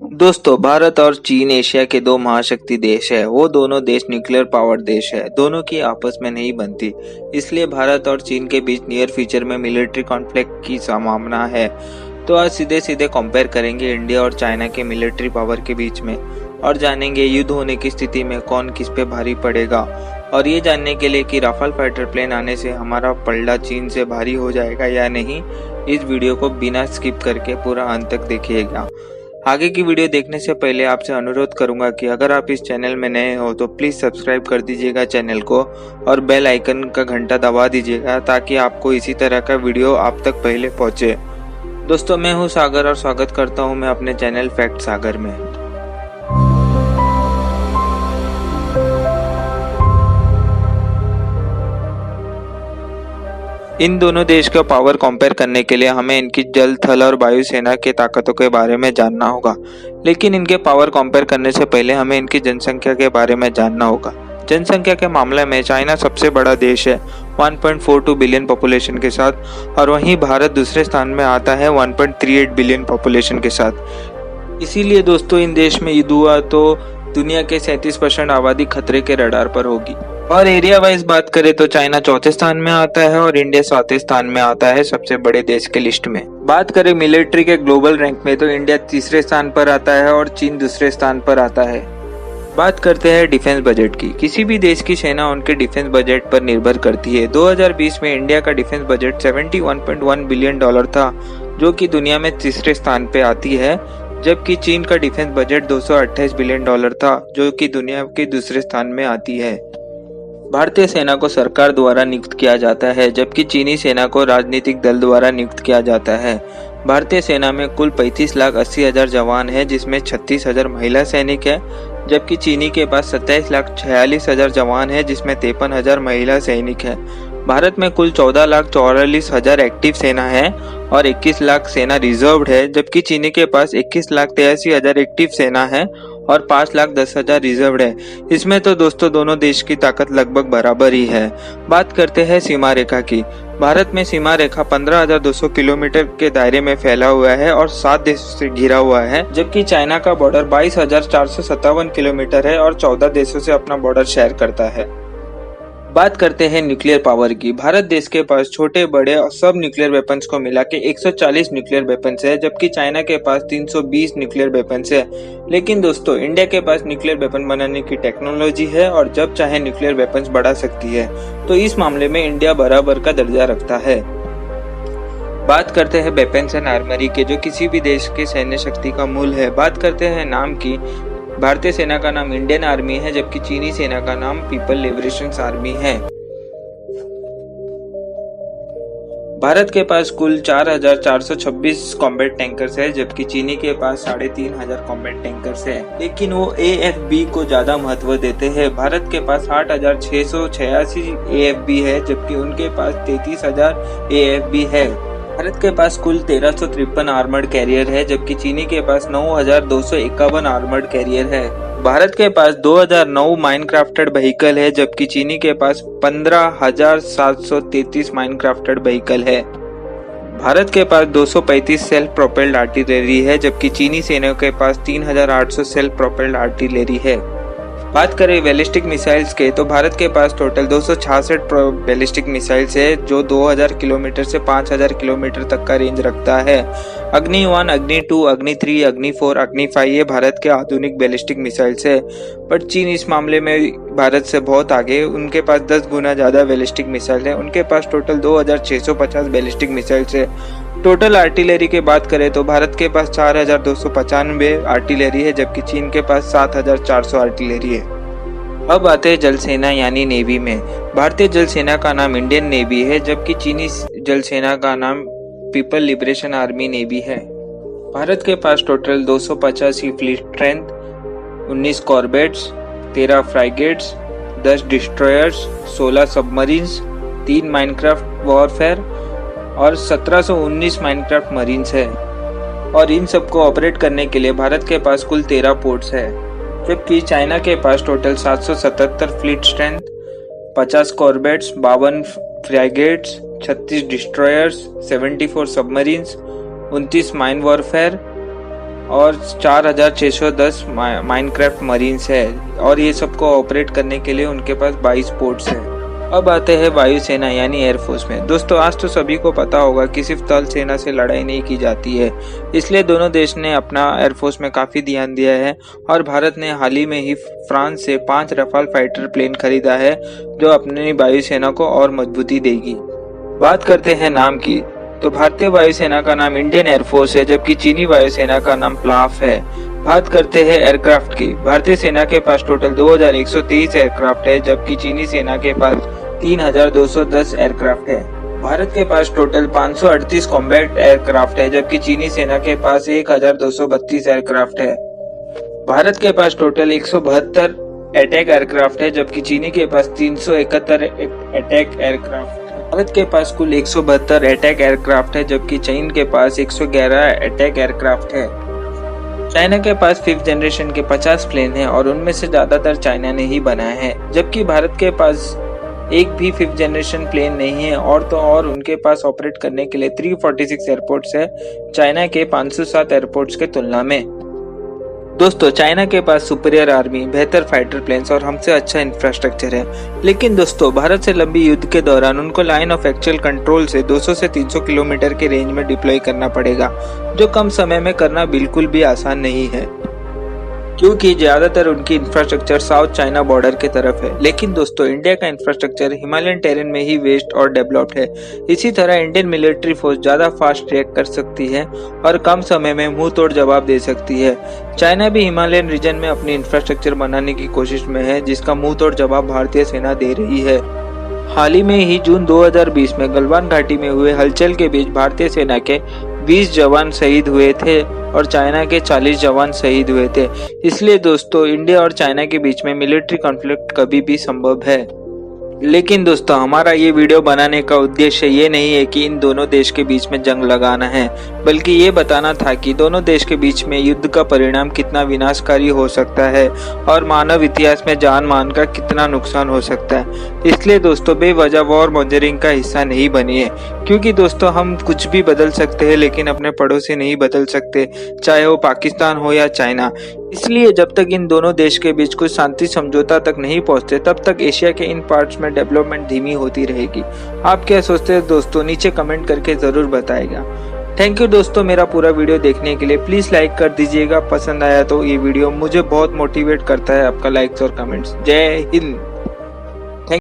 दोस्तों, भारत और चीन एशिया के दो महाशक्ति देश है। वो दोनों देश न्यूक्लियर पावर देश है। दोनों की आपस में नहीं बनती, इसलिए भारत और चीन के बीच नियर फ्यूचर में मिलिट्री कॉन्फ्लिक्ट की संभावना है। तो आज सीधे सीधे कंपेयर करेंगे इंडिया और चाइना के मिलिट्री पावर के बीच में और जानेंगे युद्ध होने की स्थिति में कौन किस पे भारी पड़ेगा। और ये जानने के लिए कि राफेल फाइटर प्लेन आने से हमारा पलड़ा चीन से भारी हो जाएगा या नहीं, इस वीडियो को बिना स्किप करके पूरा अंत तक देखिएगा। आगे की वीडियो देखने से पहले आपसे अनुरोध करूंगा कि अगर आप इस चैनल में नए हो तो प्लीज सब्सक्राइब कर दीजिएगा चैनल को और बेल आइकन का घंटा दबा दीजिएगा ताकि आपको इसी तरह का वीडियो आप तक पहले पहुंचे। दोस्तों, मैं हूं सागर और स्वागत करता हूं मैं अपने चैनल फैक्ट सागर में। इन दोनों देश का पावर कंपेयर करने के लिए हमें इनकी जल, थल और वायु सेना के ताकतों के बारे में जानना होगा। लेकिन इनके पावर कंपेयर करने से पहले हमें इनकी जनसंख्या के बारे में जानना होगा। जनसंख्या के मामले में चाइना सबसे बड़ा देश है 1.42 बिलियन पॉपुलेशन के साथ, और वहीं भारत दूसरे स्थान में आता है 1.38 बिलियन पॉपुलेशन के साथ। इसीलिए दोस्तों, इन देश में युद्ध हुआ तो दुनिया के 37% आबादी खतरे के रडार पर होगी। और एरिया वाइज बात करें तो चाइना चौथे स्थान में आता है और इंडिया सातवें स्थान में आता है सबसे बड़े देश के लिस्ट में। बात करें मिलिट्री के ग्लोबल रैंक में तो इंडिया तीसरे स्थान पर आता है और चीन दूसरे स्थान पर आता है। बात करते हैं डिफेंस बजट की। किसी भी देश की सेना उनके डिफेंस बजट पर निर्भर करती है। 2020 में इंडिया का डिफेंस बजट $71.1 बिलियन था, जो कि दुनिया में तीसरे स्थान पे आती है, जबकि चीन का डिफेंस बजट $228 बिलियन था, जो कि दुनिया के दूसरे स्थान में आती है। भारतीय सेना को सरकार द्वारा नियुक्त किया जाता है, जबकि चीनी सेना को राजनीतिक दल द्वारा नियुक्त किया जाता है। भारतीय सेना में कुल 35,80,000 जवान हैं, जिसमें 36,000 महिला सैनिक हैं, जबकि चीनी के पास 27,46,000 जवान हैं, जिसमें 53,000 महिला सैनिक हैं। भारत में कुल 14,44,000 एक्टिव सेना है और 21 लाख सेना रिजर्व्ड है, जबकि चीनी के पास 21,83,000 एक्टिव सेना है और 5,10,000 रिजर्व्ड है। इसमें तो दोस्तों दोनों देश की ताकत लगभग बराबर ही है। बात करते हैं सीमा रेखा की। भारत में सीमा रेखा 15,200 किलोमीटर के दायरे में फैला हुआ है और 7 देशों से घिरा हुआ है, जबकि चाइना का बॉर्डर 22,457 किलोमीटर है और 14 देशों से अपना बॉर्डर शेयर करता है। बात करते हैं न्यूक्लियर पावर की। भारत देश के पास छोटे बड़े और सब न्यूक्लियर वेपन्स को मिला के 140 न्यूक्लियर वेपन्स है, जबकि चाइना के पास 320 न्यूक्लियर वेपन्स है। लेकिन दोस्तों, इंडिया के पास न्यूक्लियर वेपन बनाने की टेक्नोलॉजी है और जब चाहे न्यूक्लियर वेपन्स बढ़ा सकती है, तो इस मामले में इंडिया बराबर का दर्जा रखता है। बात करते हैं वेपन्स एंड आर्मरी के, जो किसी भी देश के सैन्य शक्ति का मूल है। बात करते हैं नाम की। भारतीय सेना का नाम इंडियन आर्मी है, जबकि चीनी सेना का नाम पीपल लिबरेशन आर्मी है। भारत के पास कुल 4,426 कॉम्बैट टैंकर्स है, जबकि चीनी के पास 3,500 कॉम्बैट टैंकर्स है। लेकिन वो AFB को ज्यादा महत्व देते हैं। भारत के पास 8,686 AFB है, जबकि उनके पास 33,000 AFB है। भारत के पास कुल 1,353 आर्मर्ड कैरियर है, जबकि चीनी के पास 9,251 आर्मर्ड कैरियर है। भारत के पास 2009 माइनक्राफ्टेड व्हीकल है, जबकि चीनी के पास 15,733 माइनक्राफ्टेड व्हीकल है। भारत के पास 235 सेल्फ प्रोपेल्ड आर्टिलरी है, जबकि चीनी सेना के पास 3,800 सेल्फ प्रोपेल्ड आर्टिलरी है। बात करें बैलिस्टिक मिसाइल्स के तो भारत के पास टोटल 266 बैलिस्टिक मिसाइल्स है, जो 2,000 किलोमीटर से 5,000 किलोमीटर तक का रेंज रखता है। अग्नि 1, अग्नि 2, अग्नि 3, अग्नि 4, अग्नि 5 ये भारत के आधुनिक बैलिस्टिक मिसाइल्स है। पर चीन इस मामले में भारत से बहुत आगे। उनके पास 10 गुना ज्यादा बैलिस्टिक मिसाइल है। उनके पास टोटल 2,650 बैलिस्टिक मिसाइल्स है। टोटल आर्टिलरी की बात करें तो भारत के पास 4,295 आर्टिलरी है, जबकि चीन के पास 7,400 आर्टिलरी है। अब आते हैं जल सेना यानी नेवी में। भारतीय जल सेना का नाम इंडियन नेवी है, जबकि चीनी जल सेना का नाम पीपल लिबरेशन आर्मी नेवी है। भारत के पास total 285 fleet strength, 19 corvettes, 13 frigates, 10 destroyers, 16 submarines, 3 mine craft warfare और 1719 माइनक्राफ्ट मरीन्स है। और इन सबको ऑपरेट करने के लिए भारत के पास कुल 13 पोर्ट्स है, जबकि चाइना के पास total 777 fleet strength, 50 corvettes, 52 frigates, 36 destroyers, 74 submarines, 29 mine warfare और 4610 माइनक्राफ्ट मरीन्स है और ये सबको ऑपरेट करने के लिए उनके पास 22 पोर्ट्स हैं। अब आते हैं वायुसेना यानी एयरफोर्स में। दोस्तों आज तो सभी को पता होगा कि सिर्फ थल सेना से लड़ाई नहीं की जाती है, इसलिए दोनों देश ने अपना एयरफोर्स में काफी ध्यान दिया है और भारत ने हाल ही में ही फ्रांस से 5 रफाल फाइटर प्लेन खरीदा है जो अपनी वायुसेना को और मजबूती देगी। बात करते हैं नाम की, तो भारतीय वायुसेना का नाम इंडियन एयरफोर्स है जबकि चीनी वायुसेना का नाम प्लाफ है। बात करते हैं एयरक्राफ्ट की, भारतीय सेना के पास टोटल 2123 एयरक्राफ्ट है जबकि चीनी सेना के पास 3210 एयरक्राफ्ट है। भारत के पास टोटल 538 कॉम्बैट एयरक्राफ्ट है जबकि चीनी सेना के पास 1232 एयरक्राफ्ट है। भारत के पास टोटल 172 अटैक एयरक्राफ्ट है जबकि चीनी के पास 371 अटैक एयरक्राफ्ट। भारत के पास कुल 172 अटैक एयरक्राफ्ट है जबकि चीन के पास 111 अटैक एयरक्राफ्ट है। चाइना के पास 5th जनरेशन के 50 प्लेन हैं और उनमें से ज्यादातर चाइना ने ही बनाए हैं, जबकि भारत के पास एक भी 5th जनरेशन प्लेन नहीं है और उनके पास ऑपरेट करने के लिए 346 एयरपोर्ट्स है चाइना के 507 एयरपोर्ट्स के तुलना में। दोस्तों चाइना के पास सुपीरियर आर्मी, बेहतर फाइटर प्लेन्स और हमसे अच्छा इंफ्रास्ट्रक्चर है, लेकिन दोस्तों भारत से लंबी युद्ध के दौरान उनको लाइन ऑफ एक्चुअल कंट्रोल से 200 से 300 किलोमीटर के रेंज में डिप्लॉय करना पड़ेगा, जो कम समय में करना बिल्कुल भी आसान नहीं है क्योंकि ज्यादातर उनकी इंफ्रास्ट्रक्चर साउथ चाइना बॉर्डर की तरफ है। लेकिन दोस्तों इंडिया का इंफ्रास्ट्रक्चर हिमालयन टेरेन में ही वेस्ट और डेवलप्ड है। इसी तरह इंडियन मिलिट्री फोर्स ज्यादा फास्ट रिएक्ट कर सकती है और कम समय में मुंह तोड़ जवाब दे सकती है। चाइना भी हिमालयन रीजन में अपनी इंफ्रास्ट्रक्चर बनाने की कोशिश में है जिसका मुंह तोड़ जवाब भारतीय सेना दे रही है। हाल ही में ही जून 2020 में गलवान घाटी में हुए हलचल के बीच भारतीय सेना के 20 जवान शहीद हुए थे और चाइना के 40 जवान शहीद हुए थे। इसलिए दोस्तों इंडिया और चाइना के बीच में मिलिट्री कॉन्फ्लिक्ट कभी भी संभव है। लेकिन दोस्तों हमारा ये वीडियो बनाने का उद्देश्य ये नहीं है कि इन दोनों देश के बीच में जंग लगाना है, बल्कि ये बताना था कि दोनों देश के बीच में युद्ध का परिणाम कितना विनाशकारी हो सकता है और मानव इतिहास में जान मान का कितना नुकसान हो सकता है। इसलिए दोस्तों बेवजह वॉर मॉन्जरिंग का हिस्सा नहीं बनिए, क्योंकि दोस्तों हम कुछ भी बदल सकते हैं लेकिन अपने पड़ोसी नहीं बदल सकते, चाहे वो पाकिस्तान हो या चाइना। इसलिए जब तक इन दोनों देश के बीच कुछ शांति समझौता तक नहीं पहुंचते तब तक एशिया के इन पार्ट्स में डेवलपमेंट धीमी होती रहेगी। आप क्या सोचते हैं दोस्तों, नीचे कमेंट करके जरूर बताएगा। थैंक यू दोस्तों मेरा पूरा वीडियो देखने के लिए। प्लीज लाइक कर दीजिएगा, पसंद आया तो ये वीडियो मुझे बहुत मोटिवेट करता है आपका लाइक्स और कमेंट्स। जय हिंद।